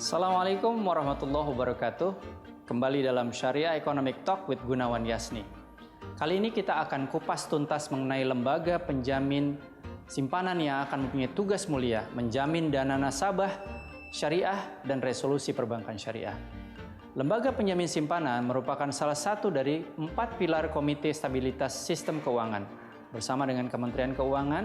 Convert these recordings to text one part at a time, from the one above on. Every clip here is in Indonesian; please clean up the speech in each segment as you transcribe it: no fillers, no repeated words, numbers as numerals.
Assalamualaikum warahmatullahi wabarakatuh. Kembali dalam Syariah Economic Talk with Gunawan Yasni. Kali ini kita akan kupas tuntas mengenai lembaga penjamin simpanan yang akan mempunyai tugas mulia menjamin dana nasabah, syariah, dan resolusi perbankan syariah. Lembaga penjamin simpanan merupakan salah satu dari 4 pilar Komite Stabilitas Sistem Keuangan bersama dengan Kementerian Keuangan,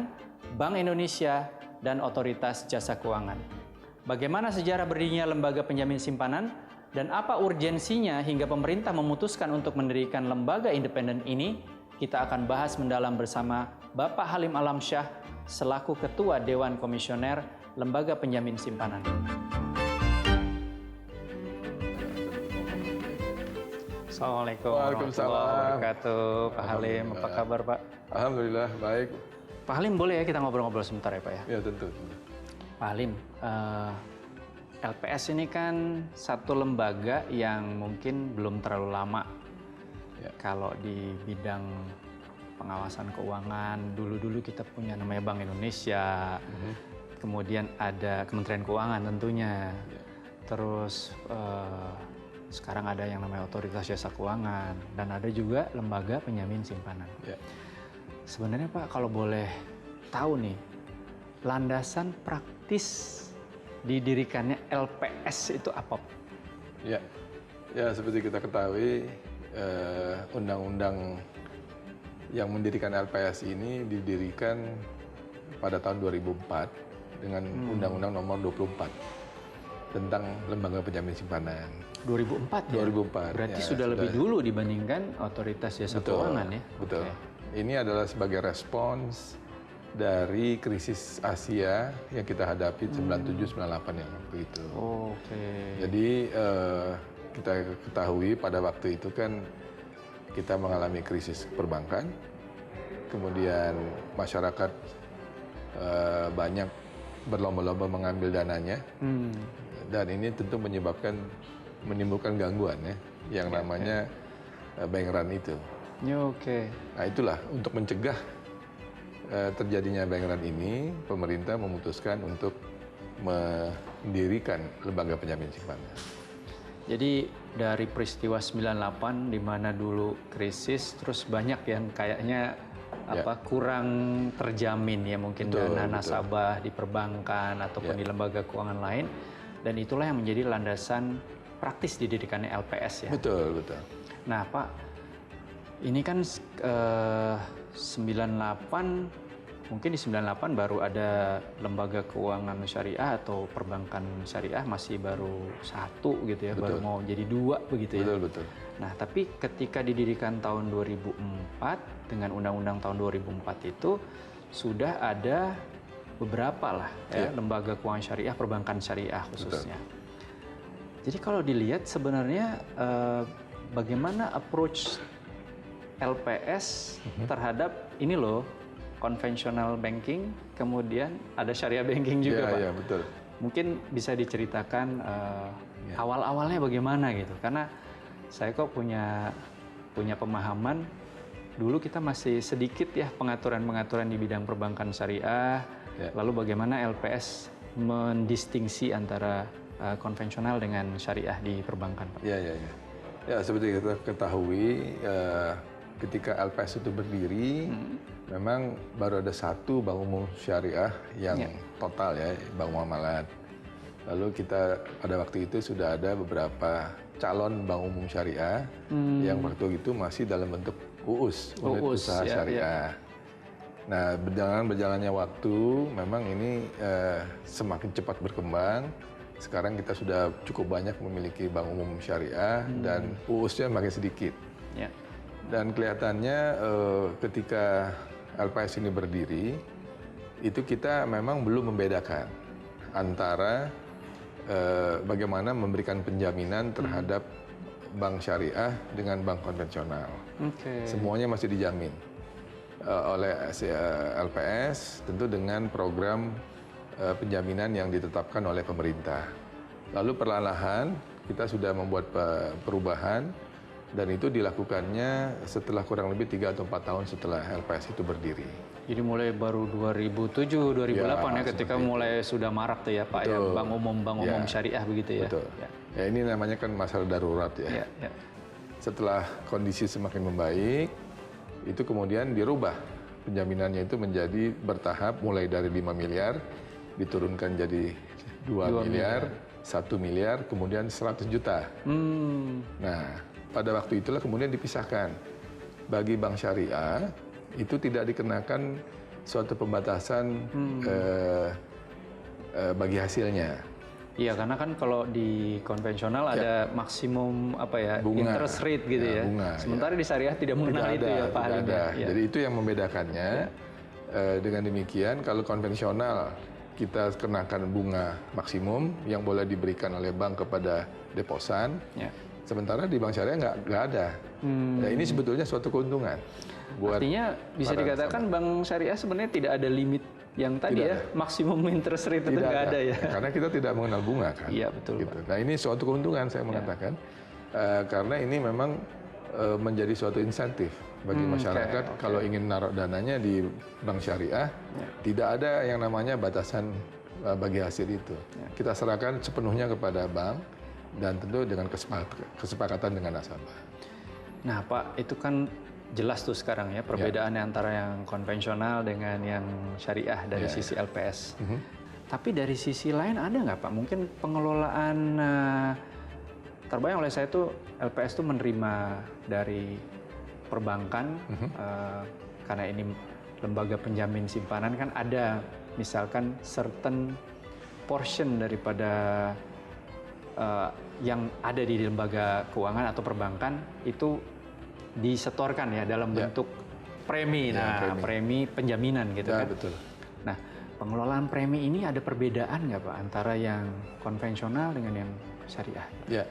Bank Indonesia, dan Otoritas Jasa Keuangan. Bagaimana sejarah berdirinya lembaga penjamin simpanan dan apa urgensinya hingga pemerintah memutuskan untuk mendirikan lembaga independen ini, kita akan bahas mendalam bersama Bapak Halim Alamsyah selaku Ketua Dewan Komisioner Lembaga Penjamin Simpanan. Assalamualaikum warahmatullahi wabarakatuh. Pak Halim, apa kabar Pak? Alhamdulillah, baik. Pak Halim, boleh ya kita ngobrol-ngobrol sebentar ya Pak ya? Ya tentu. Pak Halim, LPS ini kan satu lembaga yang mungkin belum terlalu lama. Ya. Kalau di bidang pengawasan keuangan, dulu-dulu kita punya namanya Bank Indonesia, kemudian ada Kementerian Keuangan tentunya, terus sekarang ada yang namanya Otoritas Jasa Keuangan, dan ada juga lembaga penjamin simpanan. Ya. Sebenarnya Pak, kalau boleh tahu nih, landasan praktis didirikannya LPS itu apa? Ya, seperti kita ketahui, undang-undang yang mendirikan LPS ini didirikan pada tahun 2004 dengan Undang-Undang Nomor 24 tentang Lembaga Penjamin Simpanan. 2004 ya? 2004. Berarti ya, sudah lebih dulu dibandingkan Otoritas Jasa Keuangan ya? Betul. Okay. Ini adalah sebagai respons dari krisis Asia yang kita hadapi 97-98 yang waktu itu. Jadi kita ketahui pada waktu itu kan kita mengalami krisis perbankan, kemudian masyarakat banyak berlomba-lomba mengambil dananya, dan ini tentu menimbulkan gangguan ya, yang namanya bank run itu. Nah itulah untuk mencegah terjadinya bank run ini, pemerintah memutuskan untuk mendirikan lembaga penjamin simpanan. Jadi dari peristiwa 98 di mana dulu krisis, terus banyak yang kayaknya kurang terjamin ya, mungkin dana nasabah di perbankan ataupun di lembaga keuangan lain, dan itulah yang menjadi landasan praktis didirikannya LPS ya. Betul. Nah Pak, ini kan 98, mungkin di 98 baru ada lembaga keuangan syariah atau perbankan syariah masih baru satu gitu ya, baru mau jadi 2 begitu ya. Betul. Nah tapi ketika didirikan tahun 2004 dengan undang-undang tahun 2004 itu sudah ada beberapa lah ya, lembaga keuangan syariah, perbankan syariah khususnya. Jadi kalau dilihat sebenarnya bagaimana approach LPS terhadap ini loh, konvensional banking, kemudian ada syariah banking juga Pak. Iya, betul. Mungkin bisa diceritakan awal-awalnya bagaimana gitu, karena saya kok punya pemahaman, dulu kita masih sedikit ya pengaturan-pengaturan di bidang perbankan syariah, lalu bagaimana LPS mendistingsi antara konvensional dengan syariah di perbankan Pak. Ya, seperti kita ketahui, ketika LPS itu berdiri, memang baru ada satu bank umum syariah yang total ya, Bank Muamalat. Lalu kita pada waktu itu sudah ada beberapa calon bank umum syariah yang waktu itu masih dalam bentuk UUS, unit usaha syariah. Nah, berjalannya waktu, memang ini semakin cepat berkembang. Sekarang kita sudah cukup banyak memiliki bank umum syariah dan UUS-nya makin sedikit. Dan kelihatannya ketika LPS ini berdiri, itu kita memang belum membedakan antara bagaimana memberikan penjaminan terhadap bank syariah dengan bank konvensional. Semuanya masih dijamin oleh LPS, tentu dengan program penjaminan yang ditetapkan oleh pemerintah. Lalu perlahan-lahan kita sudah membuat perubahan Dan itu dilakukannya setelah kurang lebih 3 atau 4 tahun setelah LPS itu berdiri. Jadi mulai baru 2007, 2008 ya ketika mulai sudah marak tuh ya Pak ya, bank umum syariah begitu ya. Betul. Ya ini namanya kan masalah darurat ya. Setelah kondisi semakin membaik, itu kemudian dirubah penjaminannya itu menjadi bertahap mulai dari 5 miliar diturunkan jadi 2 miliar, 1 miliar, kemudian 100 juta. Nah, pada waktu itulah kemudian dipisahkan. Bagi bank syariah itu tidak dikenakan suatu pembatasan bagi hasilnya. Iya, karena kan kalau di konvensional ada maksimum bunga, interest rate gitu ya. Bunga, sementara di syariah tidak mengenal itu ya Pak Halim. Jadi itu yang membedakannya. Dengan demikian kalau konvensional kita kenakan bunga maksimum yang boleh diberikan oleh bank kepada deposan. Sementara di bank syariah nggak ada. Nah, ini sebetulnya suatu keuntungan. Artinya bisa dikatakan bank syariah sebenarnya tidak ada limit yang tadi maksimum interest rate itu nggak ada ya. Karena kita tidak mengenal bunga kan. Iya betul. Gitu. Nah ini suatu keuntungan saya mengatakan karena ini memang menjadi suatu insentif bagi masyarakat kalau ingin naruh dananya di bank syariah tidak ada yang namanya batasan bagi hasil itu. Kita serahkan sepenuhnya kepada bank dan tentu dengan kesepakatan dengan nasabah. Nah Pak, itu kan jelas tuh sekarang ya perbedaannya antara yang konvensional dengan yang syariah dari sisi LPS. Tapi dari sisi lain ada nggak Pak? Mungkin pengelolaan terbayang oleh saya tuh LPS tuh menerima dari perbankan karena ini lembaga penjamin simpanan kan ada misalkan certain portion daripada yang ada di lembaga keuangan atau perbankan itu disetorkan ya dalam bentuk premi, premi penjaminan gitu kan. Betul. Nah, pengelolaan premi ini ada perbedaan nggak Pak antara yang konvensional dengan yang syariah? Ya,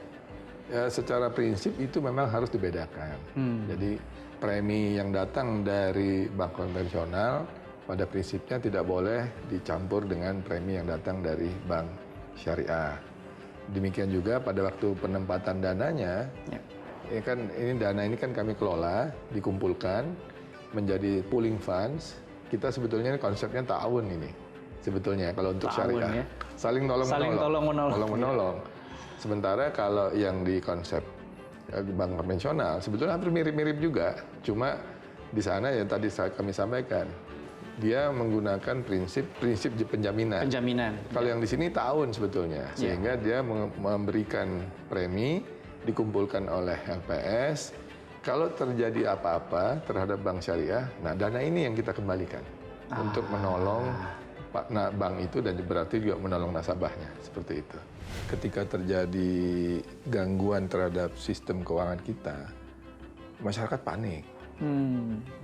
secara prinsip itu memang harus dibedakan. Jadi premi yang datang dari bank konvensional pada prinsipnya tidak boleh dicampur dengan premi yang datang dari bank syariah. Demikian juga pada waktu penempatan dananya. Dana ini kan kami kelola, dikumpulkan menjadi pooling funds. Kita sebetulnya konsepnya ta'awun ini. Sebetulnya kalau untuk syariah. Saling tolong-menolong. Sementara kalau yang di konsep bank konvensional sebetulnya hampir mirip-mirip juga. Cuma di sana yang tadi kami sampaikan, dia menggunakan prinsip penjaminan. Kalau yang di sini ta'awun sebetulnya. Sehingga dia memberikan premi dikumpulkan oleh LPS. Kalau terjadi apa-apa terhadap bank syariah, nah dana ini yang kita kembalikan untuk menolong bank itu dan berarti juga menolong nasabahnya seperti itu. Ketika terjadi gangguan terhadap sistem keuangan kita, masyarakat panik.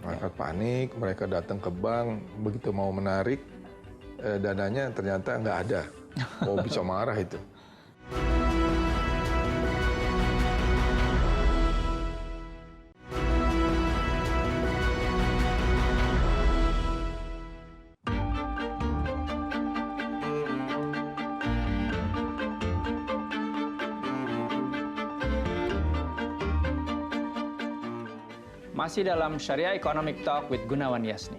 Masyarakat panik, mereka datang ke bank, begitu mau menarik dananya ternyata nggak ada. Oh bisa marah itu. Masih dalam Syariah Economic Talk with Gunawan Yasni.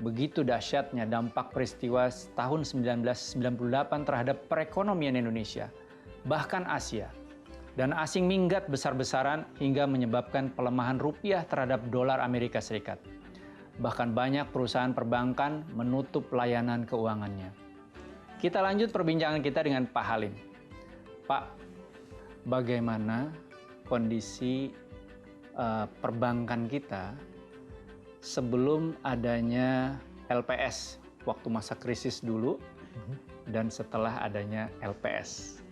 Begitu dahsyatnya dampak peristiwa tahun 1998 terhadap perekonomian Indonesia, bahkan Asia, dan asing minggat besar-besaran hingga menyebabkan pelemahan rupiah terhadap dolar Amerika Serikat. Bahkan banyak perusahaan perbankan menutup layanan keuangannya. Kita lanjut perbincangan kita dengan Pak Halim. Pak, bagaimana kondisi perbankan kita sebelum adanya LPS waktu masa krisis dulu dan setelah adanya LPS?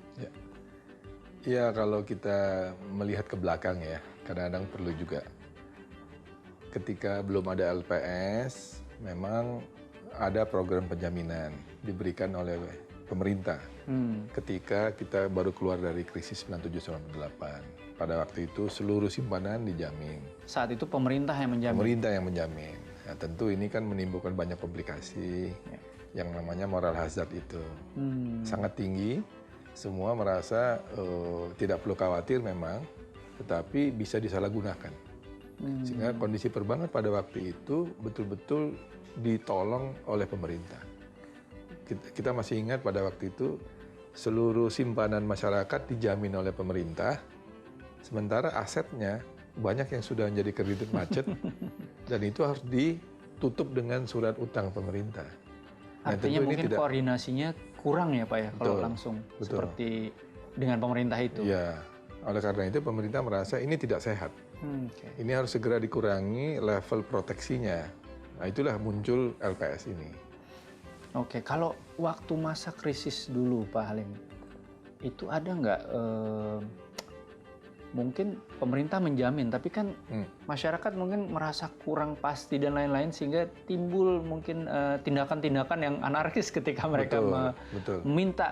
Ya, kalau kita melihat ke belakang ya, kadang-kadang perlu juga. Ketika belum ada LPS, memang ada program penjaminan diberikan oleh pemerintah. Ketika kita baru keluar dari krisis 97-98. Pada waktu itu seluruh simpanan dijamin. Saat itu pemerintah yang menjamin? Pemerintah yang menjamin. Nah, tentu ini kan menimbulkan banyak komplikasi yang namanya moral hazard itu. Sangat tinggi, semua merasa tidak perlu khawatir memang tetapi bisa disalahgunakan. Sehingga kondisi perbankan pada waktu itu betul-betul ditolong oleh pemerintah. Kita masih ingat pada waktu itu seluruh simpanan masyarakat dijamin oleh pemerintah, sementara asetnya banyak yang sudah menjadi kredit macet dan itu harus ditutup dengan surat utang pemerintah. Artinya mungkin koordinasinya kurang ya Pak ya, kalau langsung seperti dengan pemerintah itu. Ya, oleh karena itu pemerintah merasa ini tidak sehat. Ini harus segera dikurangi level proteksinya. Nah itulah muncul LPS ini. Oke, kalau waktu masa krisis dulu Pak Halim, itu ada nggak mungkin pemerintah menjamin, tapi kan masyarakat mungkin merasa kurang pasti dan lain-lain sehingga timbul mungkin tindakan-tindakan yang anarkis ketika mereka meminta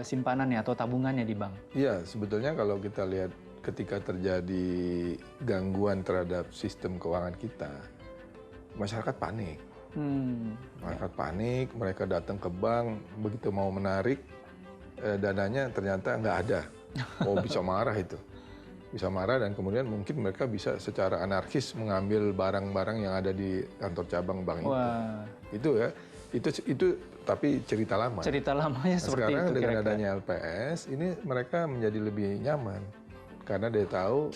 simpanannya atau tabungannya di bank. Iya, sebetulnya kalau kita lihat ketika terjadi gangguan terhadap sistem keuangan kita, masyarakat panik. Masyarakat panik, mereka datang ke bank, begitu mau menarik dananya ternyata nggak ada. Oh bisa marah itu, bisa marah dan kemudian mungkin mereka bisa secara anarkis mengambil barang-barang yang ada di kantor cabang bank itu ya, itu tapi cerita lama. Cerita lamanya seperti sekarang itu. Dengan adanya LPS ini mereka menjadi lebih nyaman karena dia tahu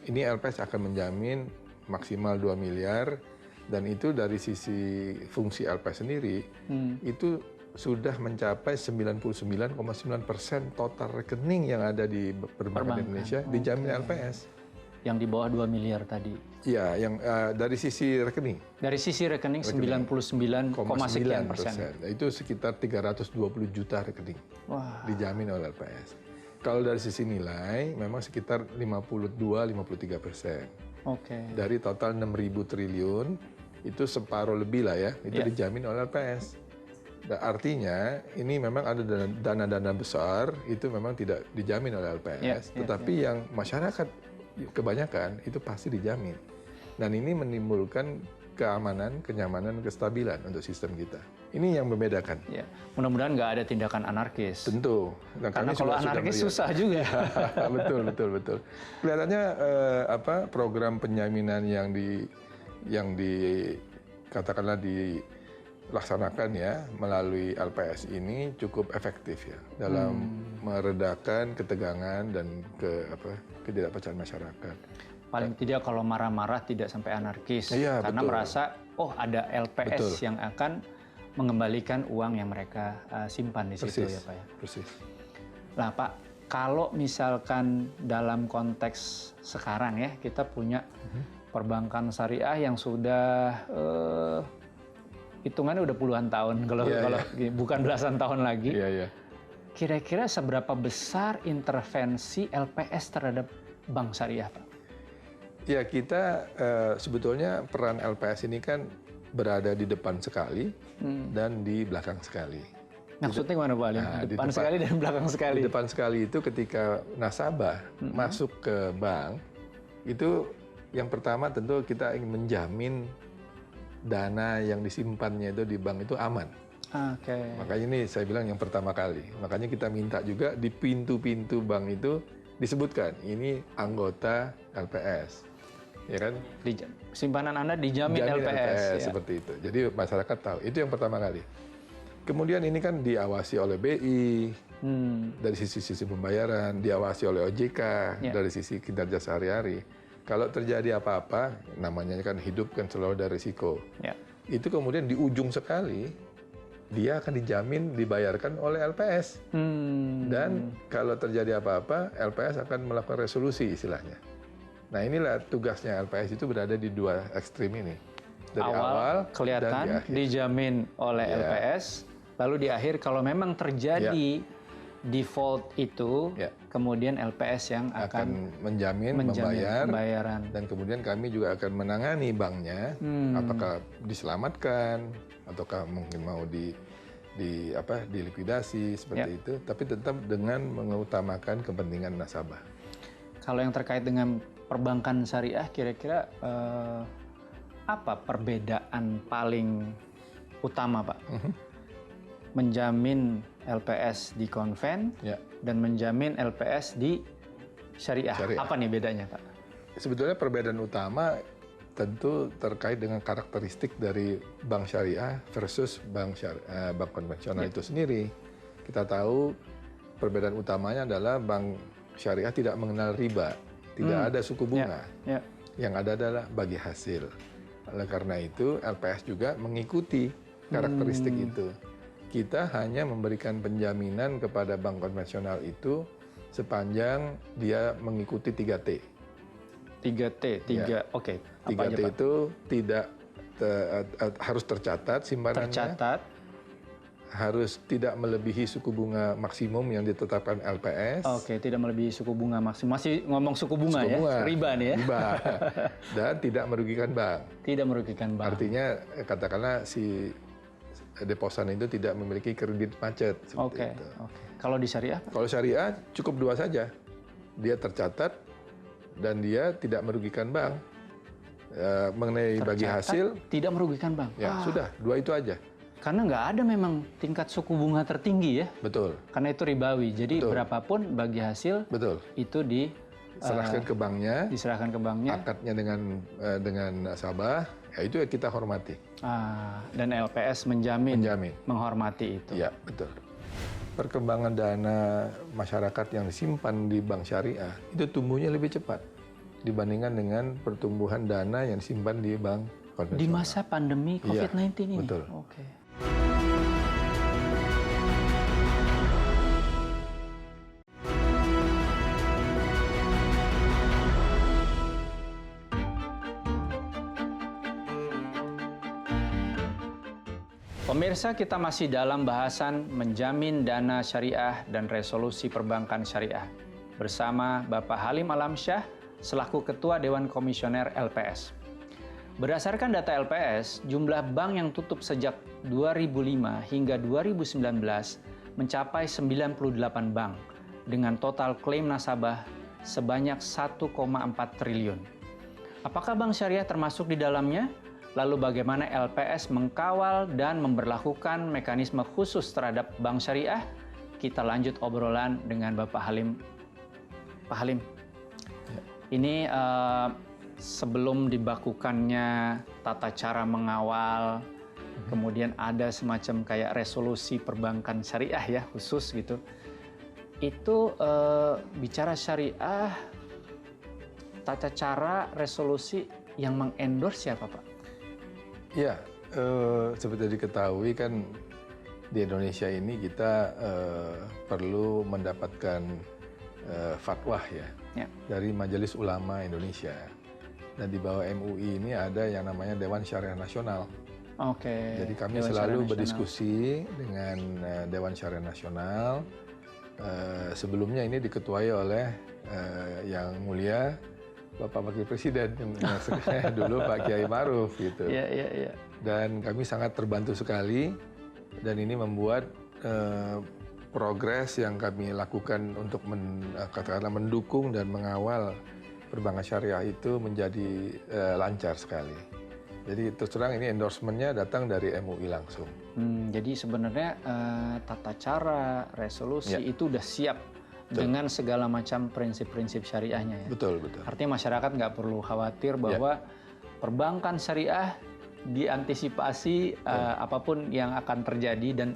ini LPS akan menjamin maksimal 2 miliar dan itu dari sisi fungsi LPS sendiri itu sudah mencapai 99,9% total rekening yang ada di perbankan Indonesia dijamin LPS. Yang di bawah 2 miliar tadi. Iya, yang dari sisi rekening. Dari sisi rekening 99,9%. Itu sekitar 320 juta rekening. Dijamin oleh LPS. Kalau dari sisi nilai memang sekitar 52-53%. Dari total 6.000 triliun itu separuh lebih lah ya, itu dijamin oleh LPS. Dan artinya ini memang ada dana-dana besar itu memang tidak dijamin oleh LPS, tetapi yang masyarakat kebanyakan itu pasti dijamin. Dan ini menimbulkan keamanan, kenyamanan, kestabilan untuk sistem kita. Ini yang membedakan. Ya, mudah-mudahan nggak ada tindakan anarkis. Tentu. Dan karena kalau anarkis susah juga. betul. Kelihatannya program penjaminan yang katakanlah dilaksanakan ya melalui LPS ini cukup efektif ya dalam meredakan ketegangan dan ketidakpercayaan masyarakat. Paling tidak kalau marah-marah tidak sampai anarkis karena merasa ada LPS yang akan mengembalikan uang yang mereka simpan di situ ya Pak ya. Persis. Nah Pak, kalau misalkan dalam konteks sekarang ya kita punya perbankan syariah yang sudah hitungannya udah puluhan tahun kalau bukan belasan tahun lagi. Kira-kira seberapa besar intervensi LPS terhadap bank syariah, Pak? Ya kita sebetulnya peran LPS ini kan berada di depan sekali dan di belakang sekali. Maksudnya gimana Pak Halim? Depan sekali dan belakang sekali. Di depan sekali itu ketika nasabah masuk ke bank itu yang pertama tentu kita ingin menjamin dana yang disimpannya itu di bank itu aman. Makanya ini saya bilang yang pertama kali. Makanya kita minta juga di pintu-pintu bank itu disebutkan ini anggota LPS, ya kan? Simpanan Anda dijamin LPS ya. Seperti itu. Jadi masyarakat tahu. Itu yang pertama kali. Kemudian ini kan diawasi oleh BI dari sisi pembayaran, diawasi oleh OJK dari sisi kinerja sehari-hari. Kalau terjadi apa-apa, namanya kan hidup kan selalu ada risiko. Itu kemudian di ujung sekali, dia akan dijamin dibayarkan oleh LPS. Dan kalau terjadi apa-apa, LPS akan melakukan resolusi istilahnya. Nah inilah tugasnya LPS itu berada di dua ekstrim ini. Dari awal kelihatan dijamin oleh LPS, lalu di akhir kalau memang terjadi default itu, kemudian LPS yang akan menjamin pembayaran. Dan kemudian kami juga akan menangani banknya, apakah diselamatkan, ataukah mungkin mau dilikuidasi seperti itu, tapi tetap dengan mengutamakan kepentingan nasabah. Kalau yang terkait dengan perbankan syariah, kira-kira apa perbedaan paling utama, Pak? Menjamin LPS di konven dan menjamin LPS di syariah. Apa nih bedanya, Pak? Sebetulnya perbedaan utama tentu terkait dengan karakteristik dari bank syariah versus bank konvensional itu sendiri. Kita tahu perbedaan utamanya adalah bank syariah tidak mengenal riba, tidak ada suku bunga. Yang ada adalah bagi hasil. Oleh karena itu, LPS juga mengikuti karakteristik itu. Kita hanya memberikan penjaminan kepada bank konvensional itu sepanjang dia mengikuti 3T. 3T, oke. 3T itu tidak harus tercatat simpanannya. Tercatat. Harus tidak melebihi suku bunga maksimum yang ditetapkan LPS. Oke, tidak melebihi suku bunga maksimum. Masih ngomong suku bunga ya? Riba nih ya? Riba. Dan tidak merugikan bank. Tidak merugikan bank. Artinya katakanlah si deposan itu tidak memiliki kredit macet. Oke. Kalau di syariah? Kalau syariah cukup 2 saja. Dia tercatat dan dia tidak merugikan bank. Mengenai bagi hasil. Tidak merugikan bank? Ya, sudah. 2 itu aja. Karena nggak ada memang tingkat suku bunga tertinggi ya. Betul. Karena itu ribawi. Jadi berapapun bagi hasil itu diserahkan ke banknya. Diserahkan ke banknya. Akadnya dengan nasabah, ya itu kita hormati. Dan LPS menjamin. Menghormati itu. Ya, betul. Perkembangan dana masyarakat yang disimpan di bank syariah itu tumbuhnya lebih cepat dibandingkan dengan pertumbuhan dana yang disimpan di bank konvensional. Di masa pandemi COVID-19 ini? Betul. Oke. Pemirsa, kita masih dalam bahasan menjamin dana syariah dan resolusi perbankan syariah bersama Bapak Halim Alamsyah selaku Ketua Dewan Komisioner LPS. Berdasarkan data LPS, jumlah bank yang tutup sejak 2005 hingga 2019 mencapai 98 bank dengan total klaim nasabah sebanyak 1,4 triliun. Apakah bank syariah termasuk di dalamnya? Lalu bagaimana LPS mengkawal dan memberlakukan mekanisme khusus terhadap bank syariah? Kita lanjut obrolan dengan Bapak Halim. Pak Halim, ini sebelum dibakukannya tata cara mengawal, kemudian ada semacam kayak resolusi perbankan syariah ya khusus gitu. Itu bicara syariah, tata cara resolusi yang mengendorse siapa Pak? Ya, seperti diketahui kan di Indonesia ini kita perlu mendapatkan fatwa ya dari Majelis Ulama Indonesia. Dan di bawah MUI ini ada yang namanya Dewan Syariah Nasional. Oke. Jadi kami selalu berdiskusi dengan Dewan Syariah Nasional. Sebelumnya ini diketuai oleh Yang Mulia Bapak Wakil Presiden yang dulu Pak Kiai Maruf gitu. Iya. Dan kami sangat terbantu sekali dan ini membuat progres yang kami lakukan untuk katakanlah mendukung dan mengawal perbankan syariah itu menjadi lancar sekali. Jadi terus terang ini endorsementnya datang dari MUI langsung. Jadi sebenarnya tata cara resolusi itu udah siap. Betul. Dengan segala macam prinsip-prinsip syariahnya ya. Betul. Artinya masyarakat nggak perlu khawatir bahwa perbankan syariah diantisipasi apapun yang akan terjadi dan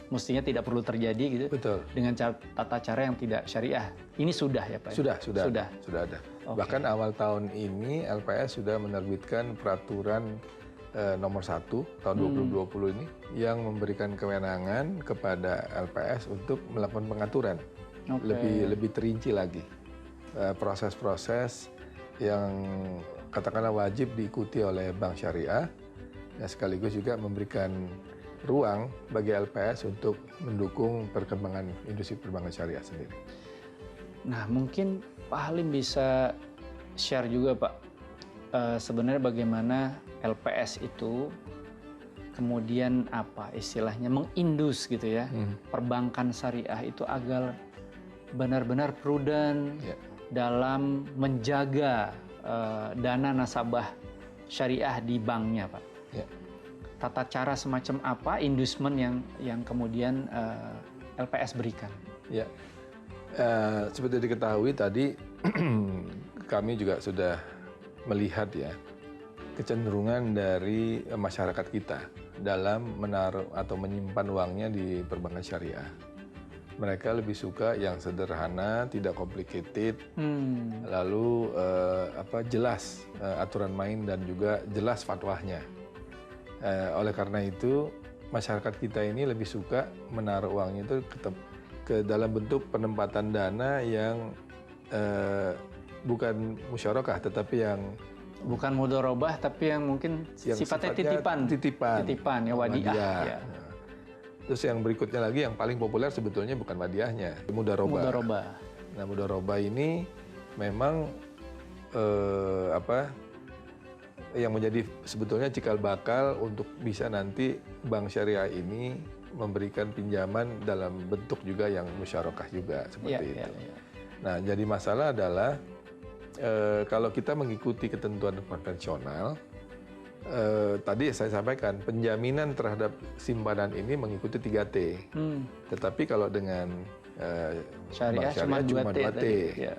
mestinya tidak perlu terjadi gitu. Betul. Dengan tata cara yang tidak syariah. Ini sudah ya Pak? Sudah ada. Okay. Bahkan awal tahun ini LPS sudah menerbitkan peraturan nomor 1 tahun 2020 ini yang memberikan kewenangan kepada LPS untuk melakukan pengaturan. Lebih terinci lagi proses-proses yang katakanlah wajib diikuti oleh bank syariah ya, sekaligus juga memberikan ruang bagi LPS untuk mendukung perkembangan industri perbankan syariah sendiri. Nah mungkin Pak Halim bisa share juga Pak sebenarnya bagaimana LPS itu kemudian apa istilahnya mengindus gitu ya perbankan syariah itu agar benar-benar prudent dalam menjaga dana nasabah syariah di banknya, Pak. Ya. Tata cara semacam apa inducement yang kemudian LPS berikan? Ya, Seperti diketahui tadi, kami juga sudah melihat ya kecenderungan dari masyarakat kita dalam menaruh atau menyimpan uangnya di perbankan syariah. Mereka lebih suka yang sederhana, tidak complicated, lalu jelas aturan main dan juga jelas fatwanya. Oleh karena itu, masyarakat kita ini lebih suka menaruh uangnya itu ke dalam bentuk penempatan dana yang bukan musyarakah, tetapi yang bukan mudharabah, tapi yang mungkin sifatnya titipan ya, wadiah. Ya. Terus yang berikutnya lagi yang paling populer sebetulnya bukan wadiahnya, mudharabah. Nah, mudharabah ini memang yang menjadi sebetulnya cikal bakal untuk bisa nanti bank syariah ini memberikan pinjaman dalam bentuk juga yang musyarakah juga seperti itu. Nah, jadi masalah adalah kalau kita mengikuti ketentuan konvensional, tadi saya sampaikan penjaminan terhadap simpanan ini mengikuti 3T. Tetapi kalau dengan syariah cuma 2T. Ya.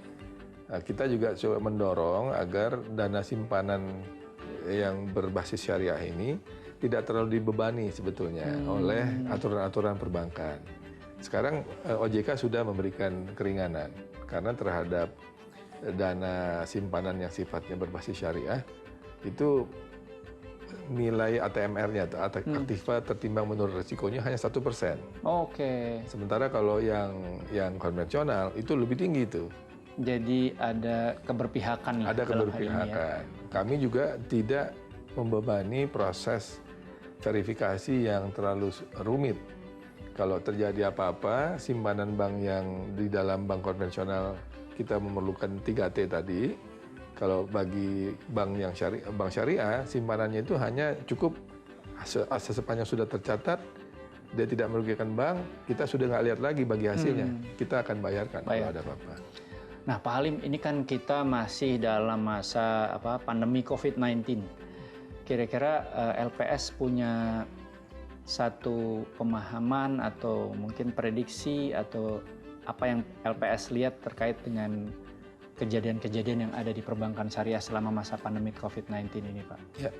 Nah, kita juga coba mendorong agar dana simpanan yang berbasis syariah ini tidak terlalu dibebani sebetulnya oleh aturan-aturan perbankan. Sekarang OJK sudah memberikan keringanan karena terhadap dana simpanan yang sifatnya berbasis syariah itu nilai ATMR-nya atau aktiva tertimbang menurut risikonya hanya 1%. Oke. Sementara kalau yang konvensional itu lebih tinggi itu. Jadi ada keberpihakan nih. Ada keberpihakan. Ya. Kami juga tidak membebani proses verifikasi yang terlalu rumit. Kalau terjadi apa-apa, simpanan bank yang di dalam bank konvensional kita memerlukan 3T tadi. Kalau bagi bank yang bank syariah, simpanannya itu hanya cukup sepanjang sudah tercatat, dia tidak merugikan bank, kita sudah nggak lihat lagi bagi hasilnya. Kita akan bayarkan kalau ada apa-apa. Nah, Pak Halim, ini kan kita masih dalam masa pandemi COVID-19. Kira-kira LPS punya satu pemahaman atau mungkin prediksi atau apa yang LPS lihat terkait dengan kejadian-kejadian yang ada di perbankan syariah selama masa pandemi COVID-19 ini, Pak? Ya,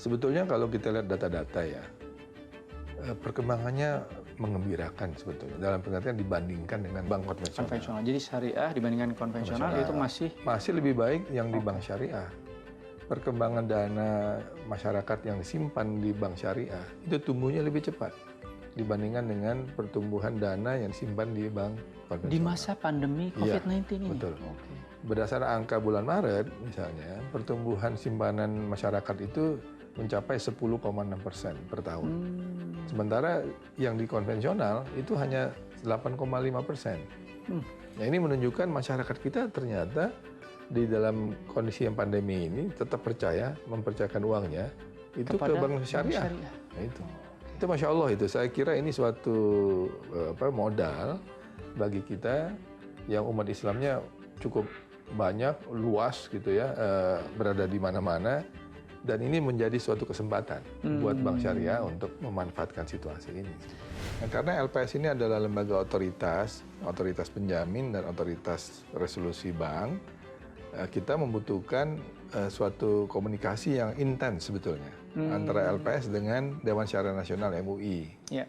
sebetulnya kalau kita lihat data-data ya, perkembangannya mengembirakan sebetulnya dalam pengertian dibandingkan dengan bank konvensional. Jadi syariah dibandingkan konvensional itu masih lebih baik yang di bank syariah. Perkembangan dana masyarakat yang disimpan di bank syariah itu tumbuhnya lebih cepat dibandingkan dengan pertumbuhan dana yang disimpan di bank konvensional. Di masa pandemi COVID-19 ini? Betul. Okay. Berdasarkan angka bulan Maret misalnya, pertumbuhan simpanan masyarakat itu mencapai 10,6% per tahun. Sementara yang di konvensional itu hanya 8,5%. Nah, ini menunjukkan masyarakat kita ternyata di dalam kondisi yang pandemi ini tetap mempercayakan uangnya itu ke bank syariah. Nah, itu Masya Allah itu. Saya kira ini suatu modal bagi kita yang umat Islamnya cukup banyak, luas gitu ya, berada di mana-mana. Dan ini menjadi suatu kesempatan buat bank syariah untuk memanfaatkan situasi ini. Nah, karena LPS ini adalah lembaga otoritas penjamin dan otoritas resolusi bank, kita membutuhkan suatu komunikasi yang intens sebetulnya antara LPS dengan Dewan Syariah Nasional MUI. Ya.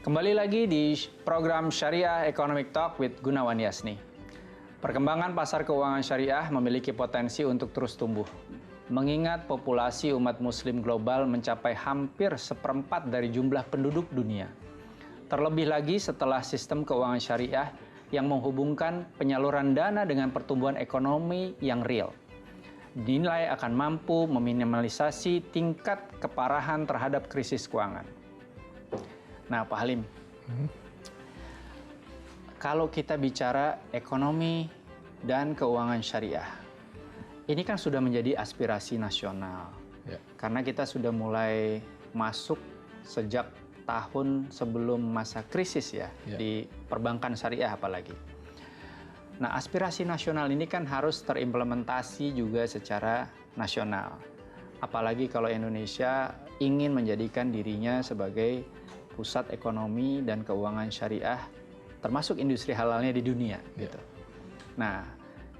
Kembali lagi di program Syariah Economic Talk with Gunawan Yasni. Perkembangan pasar keuangan syariah memiliki potensi untuk terus tumbuh. Mengingat populasi umat muslim global mencapai hampir 1/4 dari jumlah penduduk dunia. Terlebih lagi setelah sistem keuangan syariah yang menghubungkan penyaluran dana dengan pertumbuhan ekonomi yang real. Dinilai akan mampu meminimalisasi tingkat keparahan terhadap krisis keuangan. Nah, Pak Halim, kalau kita bicara ekonomi dan keuangan syariah, ini kan sudah menjadi aspirasi nasional. Ya. Karena kita sudah mulai masuk sejak tahun sebelum masa krisis ya, di perbankan syariah apalagi. Nah, aspirasi nasional ini kan harus terimplementasi juga secara nasional. Apalagi kalau Indonesia ingin menjadikan dirinya sebagai pusat ekonomi dan keuangan syariah, termasuk industri halalnya di dunia. Gitu. Nah,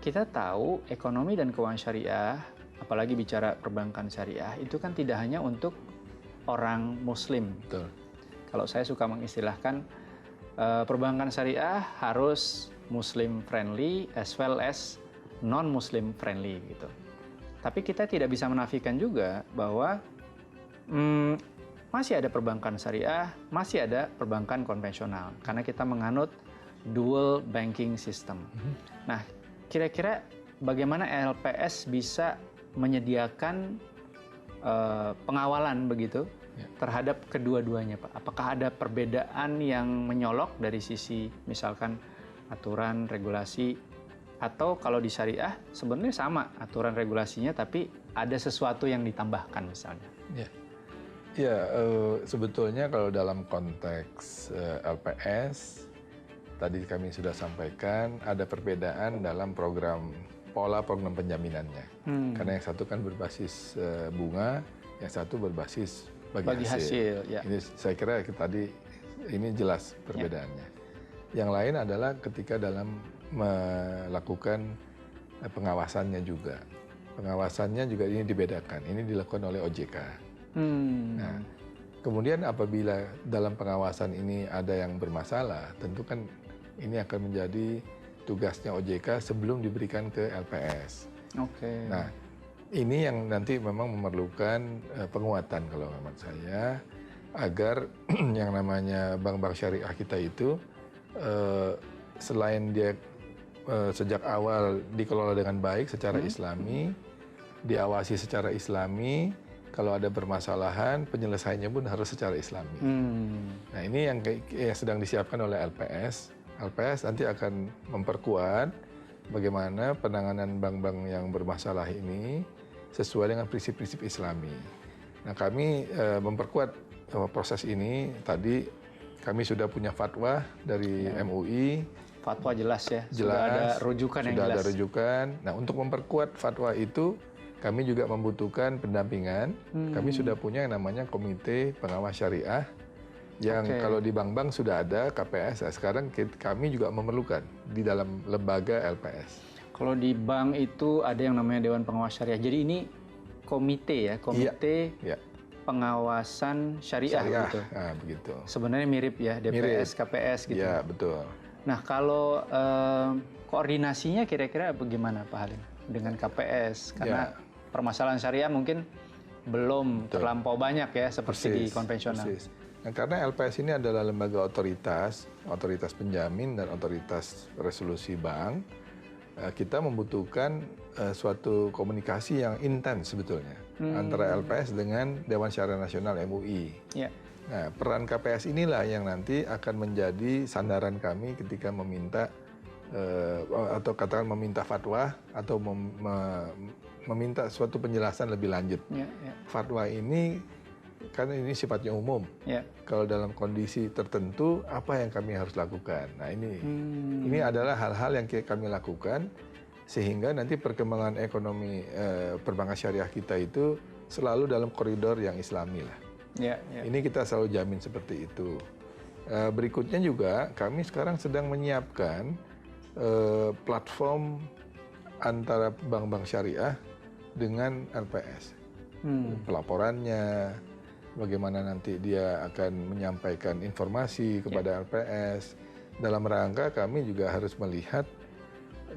kita tahu ekonomi dan keuangan syariah, apalagi bicara perbankan syariah, itu kan tidak hanya untuk orang Muslim. Betul. Kalau saya suka mengistilahkan, perbankan syariah harus Muslim friendly as well as non-Muslim friendly gitu. Tapi kita tidak bisa menafikan juga bahwa masih ada perbankan syariah, masih ada perbankan konvensional karena kita menganut dual banking system. Nah, kira-kira bagaimana LPS bisa menyediakan pengawalan begitu terhadap kedua-duanya, Pak? Apakah ada perbedaan yang menyolok dari sisi misalkan aturan, regulasi, atau kalau di syariah sebenarnya sama aturan regulasinya tapi ada sesuatu yang ditambahkan misalnya? Sebetulnya kalau dalam konteks LPS, tadi kami sudah sampaikan ada perbedaan dalam pola program penjaminannya. Karena yang satu kan berbasis bunga, yang satu berbasis bagi hasil. Ya. Ini saya kira tadi ini jelas perbedaannya. Yang lain adalah ketika dalam melakukan pengawasannya juga. Pengawasannya juga ini dibedakan. Ini dilakukan oleh OJK. Nah, kemudian apabila dalam pengawasan ini ada yang bermasalah, tentu kan ini akan menjadi tugasnya OJK sebelum diberikan ke LPS. Nah, ini yang nanti memang memerlukan penguatan kalau menurut saya, agar yang namanya bank-bank syariah kita itu selain dia sejak awal dikelola dengan baik secara islami, diawasi secara islami, kalau ada permasalahan penyelesaiannya pun harus secara islami. Nah, ini yang sedang disiapkan oleh LPS. LPS nanti akan memperkuat bagaimana penanganan bank-bank yang bermasalah ini sesuai dengan prinsip-prinsip islami. Nah, kami memperkuat proses ini. Tadi kami sudah punya fatwa dari MUI. Fatwa jelas ya, jelas, sudah ada rujukan yang jelas. Sudah ada rujukan. Nah, untuk memperkuat fatwa itu, kami juga membutuhkan pendampingan. Kami sudah punya yang namanya Komite Pengawas Syariah, yang kalau di bank-bank sudah ada KPS. Sekarang kami juga memerlukan di dalam lembaga LPS. Kalau di bank itu ada yang namanya Dewan Pengawas Syariah. Jadi ini komite ya, komite pengawasan syariah gitu. Nah, begitu. Sebenarnya mirip ya, DPS, KPS gitu. Iya, betul. Nah, kalau koordinasinya kira-kira bagaimana Pak Halim dengan KPS? Karena permasalahan syariah mungkin belum terlampau banyak ya seperti di konvensional. Nah, karena LPS ini adalah lembaga otoritas penjamin dan otoritas resolusi bank, kita membutuhkan suatu komunikasi yang intens sebetulnya antara LPS dengan Dewan Syariah Nasional MUI. Nah, peran KPS inilah yang nanti akan menjadi sandaran kami ketika meminta atau katakan meminta fatwa atau meminta suatu penjelasan lebih lanjut. Fatwa ini karena ini sifatnya umum. Kalau dalam kondisi tertentu apa yang kami harus lakukan. Nah, ini adalah hal-hal yang kami lakukan sehingga nanti perkembangan ekonomi perbankan syariah kita itu selalu dalam koridor yang islami lah. Ini kita selalu jamin seperti itu. Berikutnya juga kami sekarang sedang menyiapkan platform antara bank-bank syariah dengan LPS. Pelaporannya, bagaimana nanti dia akan menyampaikan informasi kepada LPS. Dalam rangka kami juga harus melihat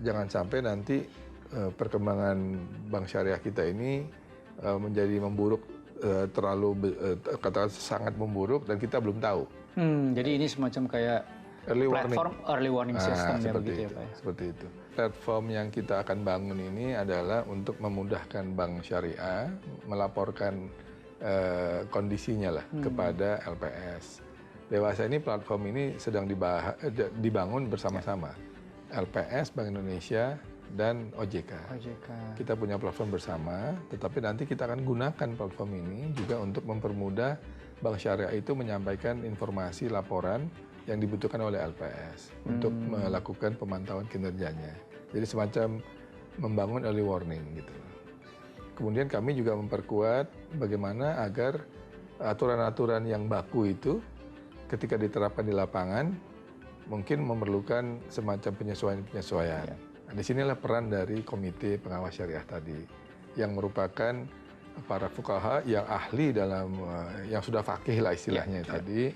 jangan sampai nanti perkembangan bank syariah kita ini menjadi memburuk, terlalu katakan sangat memburuk dan kita belum tahu. Jadi ini semacam kayak platform early warning system ya begitu ya Pak ya? Seperti itu. Platform yang kita akan bangun ini adalah untuk memudahkan bank syariah melaporkan kondisinya lah kepada LPS. Dewasa ini platform ini sedang dibangun bersama-sama. LPS, Bank Indonesia, dan OJK. Kita punya platform bersama, tetapi nanti kita akan gunakan platform ini juga untuk mempermudah bank syariah itu menyampaikan informasi laporan yang dibutuhkan oleh LPS untuk melakukan pemantauan kinerjanya. Jadi semacam membangun early warning gitu. Kemudian kami juga memperkuat bagaimana agar aturan-aturan yang baku itu ketika diterapkan di lapangan mungkin memerlukan semacam penyesuaian-penyesuaian. Nah, disinilah peran dari Komite Pengawas Syariah tadi, yang merupakan para fuqaha yang ahli dalam, yang sudah faqih lah istilahnya tadi,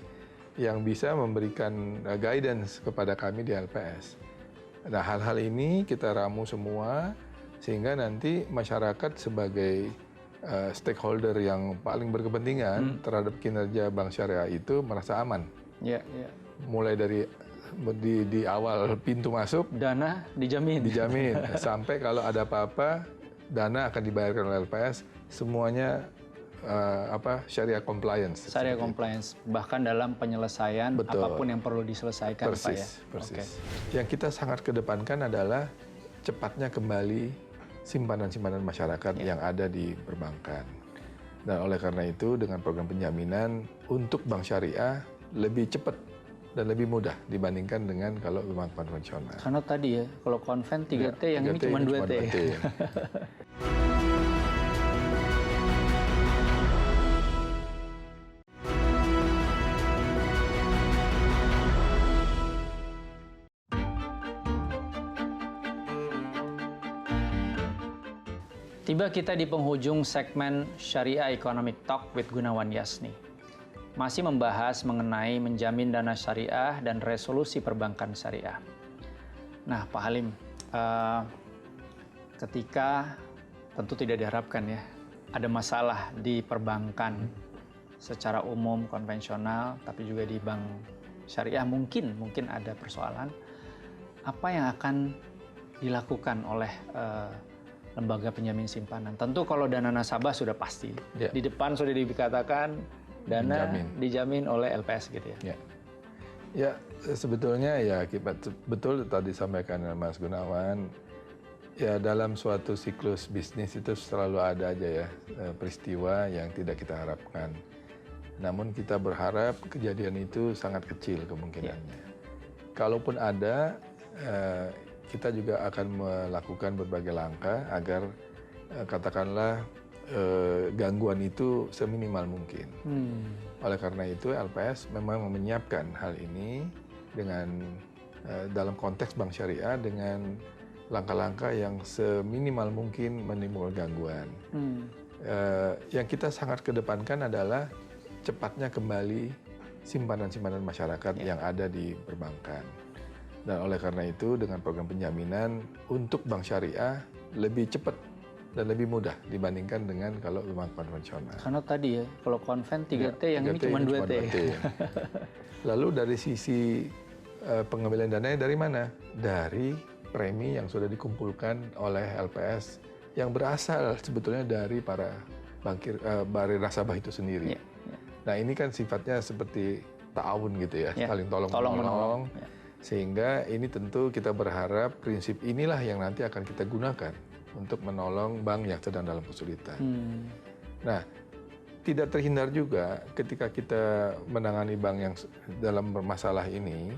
yang bisa memberikan guidance kepada kami di LPS. Nah, hal-hal ini kita ramu semua, sehingga nanti masyarakat sebagai stakeholder yang paling berkepentingan terhadap kinerja bank syariah itu merasa aman. Mulai dari di awal pintu masuk, dana dijamin. Sampai kalau ada apa-apa, dana akan dibayarkan oleh LPS, semuanya syariah compliance. Syariah compliance, bahkan dalam penyelesaian apapun yang perlu diselesaikan, Pak ya. Persis. Yang kita sangat kedepankan adalah cepatnya kembali simpanan-simpanan masyarakat yang ada di perbankan. Dan oleh karena itu dengan program penjaminan untuk bank syariah lebih cepat dan lebih mudah dibandingkan dengan kalau bank konvensional. Karena tadi ya, kalau konven 3T, yang ini cuma 2T. Tiba kita di penghujung segmen Syariah Economic Talk with Gunawan Yasni. Masih membahas mengenai menjamin dana syariah dan resolusi perbankan syariah. Nah, Pak Halim, ketika tentu tidak diharapkan ya, ada masalah di perbankan secara umum konvensional, tapi juga di bank syariah mungkin ada persoalan. Apa yang akan dilakukan oleh lembaga penjamin simpanan? Tentu kalau dana nasabah sudah pasti. Di depan sudah dikatakan dana dijamin oleh LPS gitu ya. Ya, sebetulnya ya betul tadi sampaikan Mas Gunawan. Ya, dalam suatu siklus bisnis itu selalu ada aja ya peristiwa yang tidak kita harapkan. Namun kita berharap kejadian itu sangat kecil kemungkinannya. Kalaupun ada, kita juga akan melakukan berbagai langkah agar katakanlah gangguan itu seminimal mungkin. Oleh karena itu LPS memang menyiapkan hal ini dengan dalam konteks bank syariah dengan langkah-langkah yang seminimal mungkin menimbulkan gangguan. Yang kita sangat kedepankan adalah cepatnya kembali simpanan-simpanan masyarakat yang ada di perbankan. Dan oleh karena itu dengan program penjaminan untuk bank syariah lebih cepat dan lebih mudah dibandingkan dengan kalau bank konvensional. Karena tadi ya, kalau konven 3T, yang ini cuma 2T. Lalu dari sisi pengambilan dananya dari mana? Dari premi yang sudah dikumpulkan oleh LPS yang berasal sebetulnya dari para bari nasabah itu sendiri. Nah, ini kan sifatnya seperti ta'awun gitu ya, saling tolong-menolong. Sehingga ini tentu kita berharap prinsip inilah yang nanti akan kita gunakan untuk menolong bank yang sedang dalam kesulitan. Nah, tidak terhindar juga ketika kita menangani bank yang dalam masalah ini,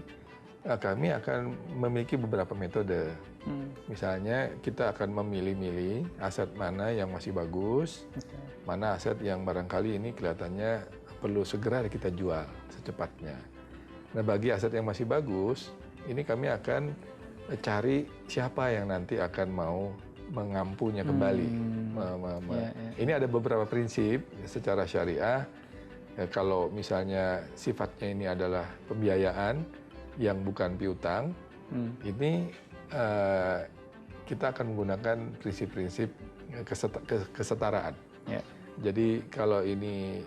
kami akan memiliki beberapa metode. Misalnya kita akan memilih-milih aset mana yang masih bagus, mana aset yang barangkali ini kelihatannya perlu segera kita jual secepatnya. Nah, bagi aset yang masih bagus, ini kami akan cari siapa yang nanti akan mau mengampunya kembali. Ini ada beberapa prinsip secara syariah. Kalau misalnya sifatnya ini adalah pembiayaan yang bukan piutang, ini kita akan menggunakan prinsip-prinsip kesetaraan. Jadi kalau ini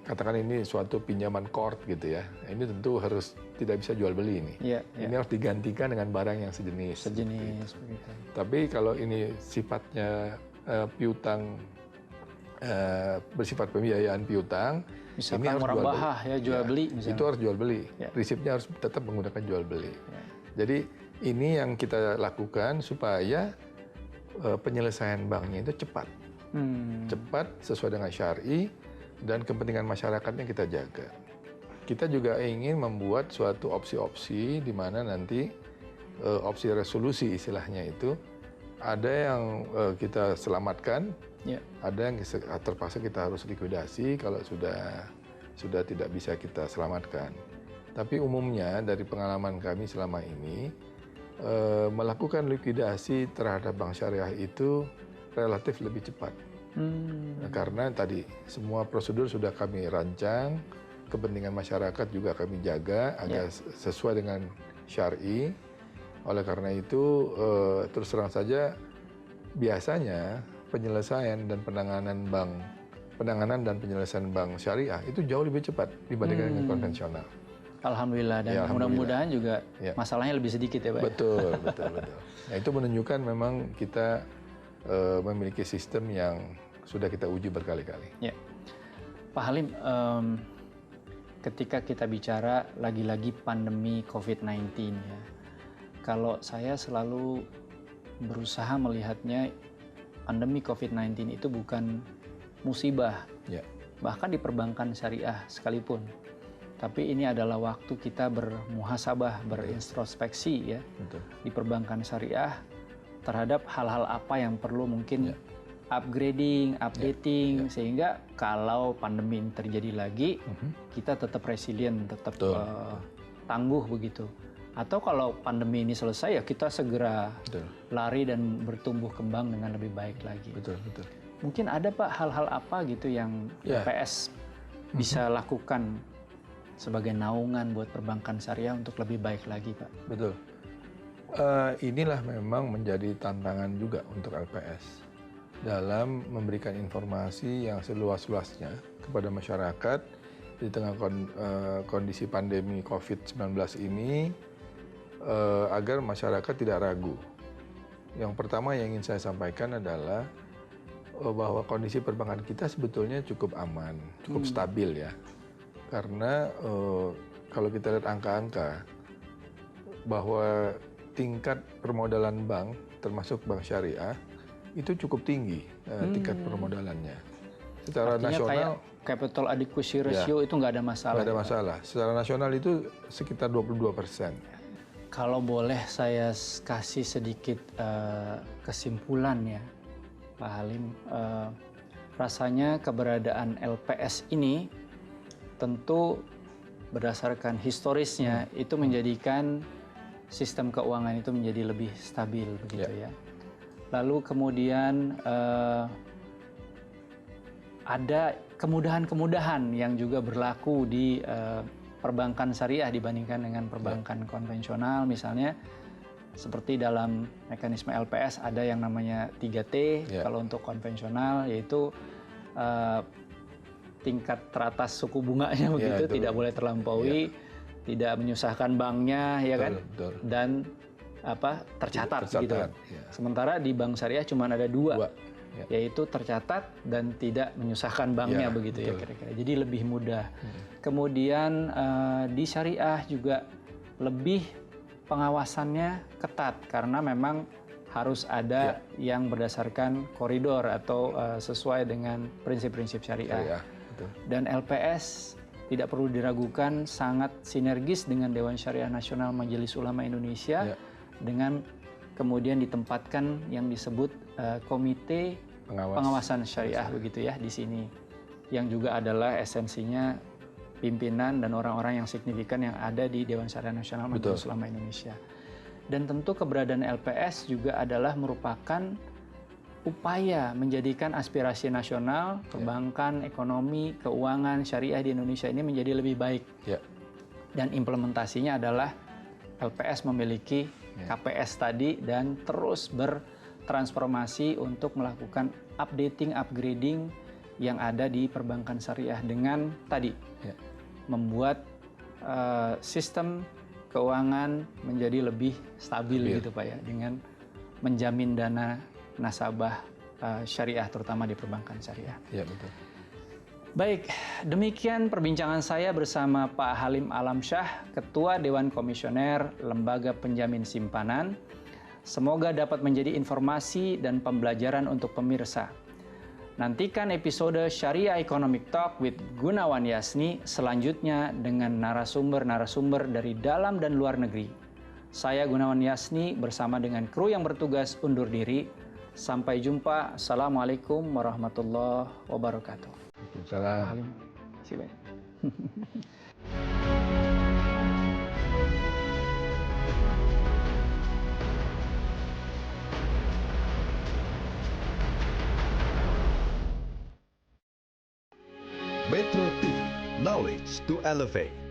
katakan ini suatu pinjaman court gitu ya, ini tentu harus tidak bisa jual beli ini. Ini harus digantikan dengan barang yang sejenis. Begitu. Tapi kalau ini sifatnya piutang, bersifat pembiayaan piutang, misalkan ini harus murabahah ya, jual beli misalnya. Itu harus jual beli. Prinsipnya harus tetap menggunakan jual beli. Jadi ini yang kita lakukan supaya penyelesaian banknya itu cepat. cepat, sesuai dengan syar'i, dan kepentingan masyarakatnya kita jaga. Kita juga ingin membuat suatu opsi-opsi di mana nanti opsi resolusi istilahnya itu ada yang kita selamatkan, ada yang terpaksa kita harus likuidasi kalau sudah tidak bisa kita selamatkan. Tapi umumnya dari pengalaman kami selama ini melakukan likuidasi terhadap bank syariah itu relatif lebih cepat. Karena tadi semua prosedur sudah kami rancang, kepentingan masyarakat juga kami jaga agar sesuai dengan syar'i. Oleh karena itu terus terang saja biasanya penyelesaian dan penanganan dan penyelesaian bank syariah itu jauh lebih cepat dibandingkan dengan konvensional. Alhamdulillah, dan mudah-mudahan juga masalahnya lebih sedikit ya Pak. Betul. Nah, itu menunjukkan memang kita memiliki sistem yang sudah kita uji berkali-kali. Ya. Pak Halim, ketika kita bicara lagi-lagi pandemi COVID-19 ya, kalau saya selalu berusaha melihatnya pandemi COVID-19 itu bukan musibah, bahkan di perbankan syariah sekalipun. Tapi ini adalah waktu kita bermuhasabah, berintrospeksi ya, di perbankan syariah terhadap hal-hal apa yang perlu mungkin upgrading, updating, sehingga kalau pandemi ini terjadi lagi, kita tetap resilient, tetap tangguh begitu. Atau kalau pandemi ini selesai ya kita segera lari dan bertumbuh kembang dengan lebih baik lagi. Mungkin ada Pak hal-hal apa gitu yang LPS bisa lakukan sebagai naungan buat perbankan syariah untuk lebih baik lagi Pak? Betul. Inilah memang menjadi tantangan juga untuk LPS dalam memberikan informasi yang seluas-luasnya kepada masyarakat di tengah kondisi pandemi COVID-19 ini, agar masyarakat tidak ragu. Yang pertama yang ingin saya sampaikan adalah bahwa kondisi perbankan kita sebetulnya cukup aman, cukup stabil ya. Karena kalau kita lihat angka-angka bahwa tingkat permodalan bank, termasuk bank syariah, itu cukup tinggi tingkat permodalannya. Secara artinya nasional, kayak capital adequacy ratio itu nggak ada masalah. Nggak ada masalah. Secara nasional itu sekitar 22%. Kalau boleh saya kasih sedikit kesimpulan ya, Pak Halim, rasanya keberadaan LPS ini tentu berdasarkan historisnya itu menjadikan sistem keuangan itu menjadi lebih stabil begitu ya. Lalu kemudian ada kemudahan-kemudahan yang juga berlaku di perbankan syariah dibandingkan dengan perbankan konvensional, misalnya seperti dalam mekanisme LPS ada yang namanya 3T kalau untuk konvensional, yaitu tingkat teratas suku bunganya begitu tidak boleh terlampaui, tidak menyusahkan banknya ya kan, dan tercatat gitu. Sementara di bank syariah cuma ada dua. Yaitu tercatat dan tidak menyusahkan banknya begitu ya kira-kira. Jadi lebih mudah. Kemudian di syariah juga lebih pengawasannya ketat karena memang harus ada yang berdasarkan koridor atau sesuai dengan prinsip-prinsip syariah. Dan LPS tidak perlu diragukan sangat sinergis dengan Dewan Syariah Nasional Majelis Ulama Indonesia dengan kemudian ditempatkan yang disebut komite pengawasan syariah begitu ya di sini, yang juga adalah esensinya pimpinan dan orang-orang yang signifikan yang ada di Dewan Syariah Nasional Majelis Ulama Indonesia. Dan tentu keberadaan LPS juga adalah merupakan upaya menjadikan aspirasi nasional, perbankan, ekonomi, keuangan, syariah di Indonesia ini menjadi lebih baik. Dan implementasinya adalah LPS memiliki KPS tadi dan terus bertransformasi untuk melakukan updating, upgrading yang ada di perbankan syariah dengan tadi membuat sistem keuangan menjadi lebih stabil gitu Pak ya, dengan menjamin dana nasabah syariah terutama di perbankan syariah. Ya betul. Baik, demikian perbincangan saya bersama Pak Halim Alamsyah, Ketua Dewan Komisioner Lembaga Penjamin Simpanan. Semoga dapat menjadi informasi dan pembelajaran untuk pemirsa. Nantikan episode Syariah Economic Talk with Gunawan Yasni selanjutnya dengan narasumber-narasumber dari dalam dan luar negeri. Saya Gunawan Yasni bersama dengan kru yang bertugas undur diri. Sampai jumpa. Assalamualaikum warahmatullahi wabarakatuh. Salam. Metro TV, knowledge to elevate.